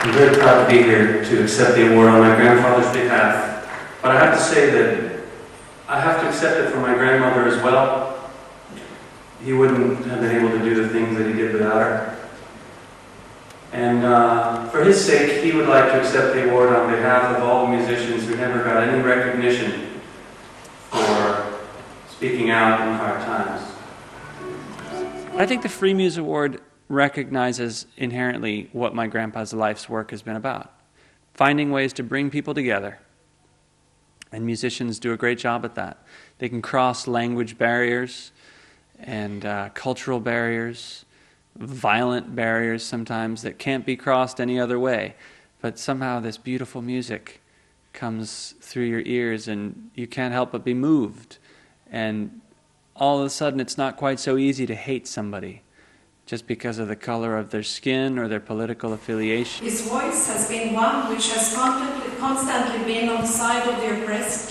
I'm very proud to be here to accept the award on my grandfather's behalf. But I have to say that I have to accept it for my grandmother as well. He wouldn't have been able to do the things that he did without her. And for his sake, he would like to accept the award on behalf of all the musicians who never got any recognition for speaking out in hard times. I think the Freemuse Award recognizes inherently what my grandpa's life's work has been about. Finding ways to bring people together. And musicians do a great job at that. They can cross language barriers and cultural barriers, violent barriers sometimes that can't be crossed any other way. But somehow this beautiful music comes through your ears and you can't help but be moved. And all of a sudden it's not quite so easy to hate somebody just because of the color of their skin or their political affiliation. His voice has been one which has constantly been on the side of the oppressed,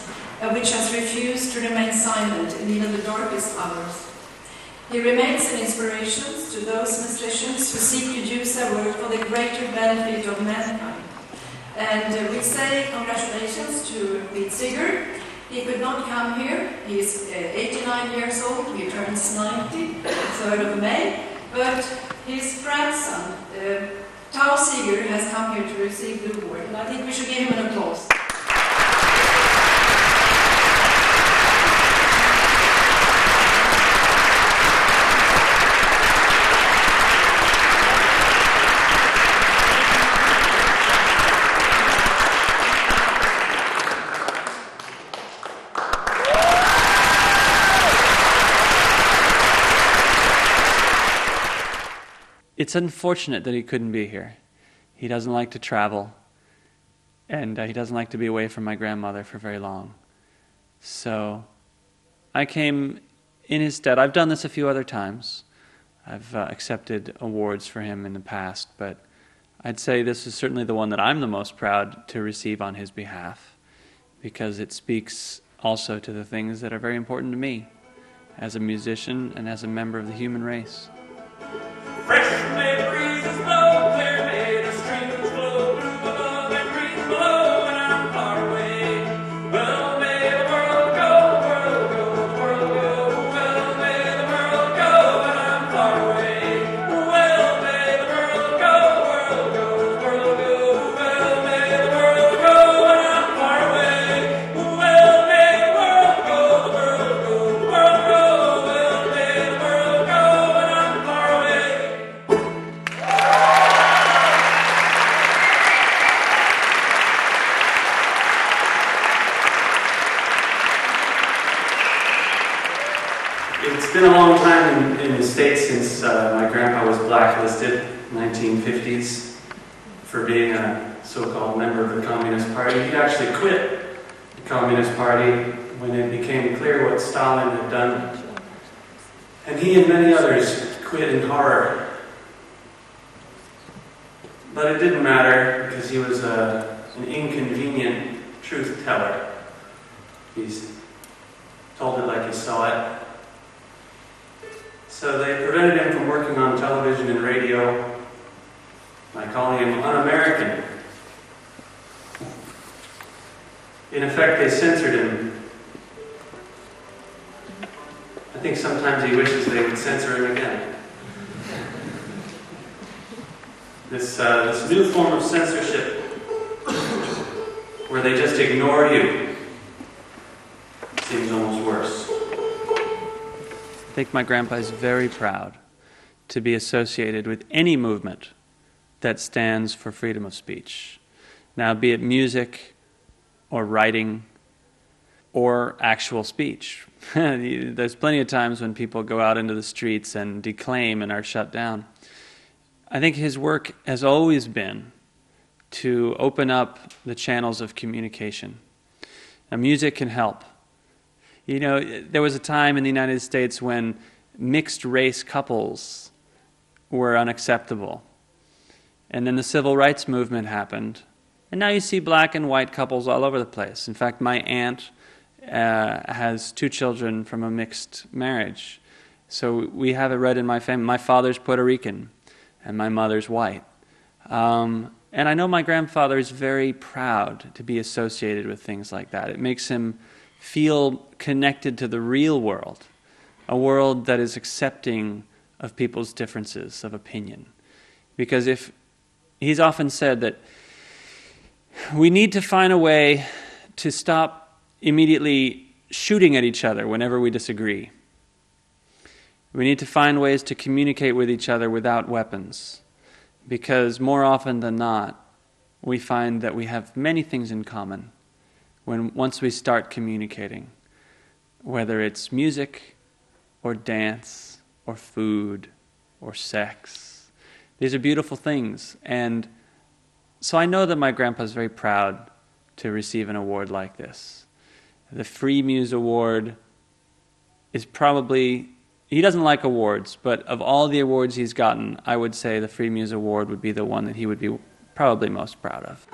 which has refused to remain silent in even the darkest hours. He remains an inspiration to those musicians who seek to use their work for the greater benefit of mankind. And we say congratulations to Pete Seeger. He could not come here. He is 89 years old. He turns 90, 3rd of May. But his grandson, Tao Rodríguez-Seeger, has come here to receive the award. And I think we should give him an applause. It's unfortunate that he couldn't be here. He doesn't like to travel, and he doesn't like to be away from my grandmother for very long. So I came in his stead. I've done this a few other times. I've accepted awards for him in the past, but I'd say this is certainly the one that I'm the most proud to receive on his behalf, because it speaks also to the things that are very important to me as a musician and as a member of the human race. Fresh May breezes blow, clear May the streams flow, blue above and green below, and I'm far away. Well, may the world go, world go, the world go. Well, may the world go, and I'm far away. Well, may the world go, world go, the world go. Well, may the world go, and I'm far away. Well, may the world go, the world go, the world go. Well, may the world go, and I'm far away. It's been a long time in the States since my grandpa was blacklisted in the 1950s for being a so-called member of the Communist Party. He actually quit the Communist Party when it became clear what Stalin had done. And he and many others quit in horror. But it didn't matter because he was an inconvenient truth teller. He's told it like he saw it. So they prevented him from working on television and radio by calling him un-American. In effect, they censored him. I think sometimes he wishes they would censor him again. This new form of censorship, where they just ignore you, seems almost worse. I think my grandpa is very proud to be associated with any movement that stands for freedom of speech. Now, be it music or writing or actual speech. There's plenty of times when people go out into the streets and declaim and are shut down. I think his work has always been to open up the channels of communication. Now, music can help. You know, there was a time in the United States when mixed-race couples were unacceptable. And then the civil rights movement happened. And now you see black and white couples all over the place. In fact, my aunt has 2 children from a mixed marriage. So we have it right in my family. My father's Puerto Rican, and my mother's white. And I know my grandfather is very proud to be associated with things like that. It makes him feel connected to the real world, a world that is accepting of people's differences of opinion. Because he's often said that we need to find a way to stop immediately shooting at each other whenever we disagree. We need to find ways to communicate with each other without weapons. Because more often than not, we find that we have many things in common once we start communicating, whether it's music or dance or food or sex. These are beautiful things. And so I know that my grandpa is very proud to receive an award like this. The Freemuse Award is probably... He doesn't like awards, but of all the awards he's gotten, I would say the Freemuse Award would be the one that he would be probably most proud of.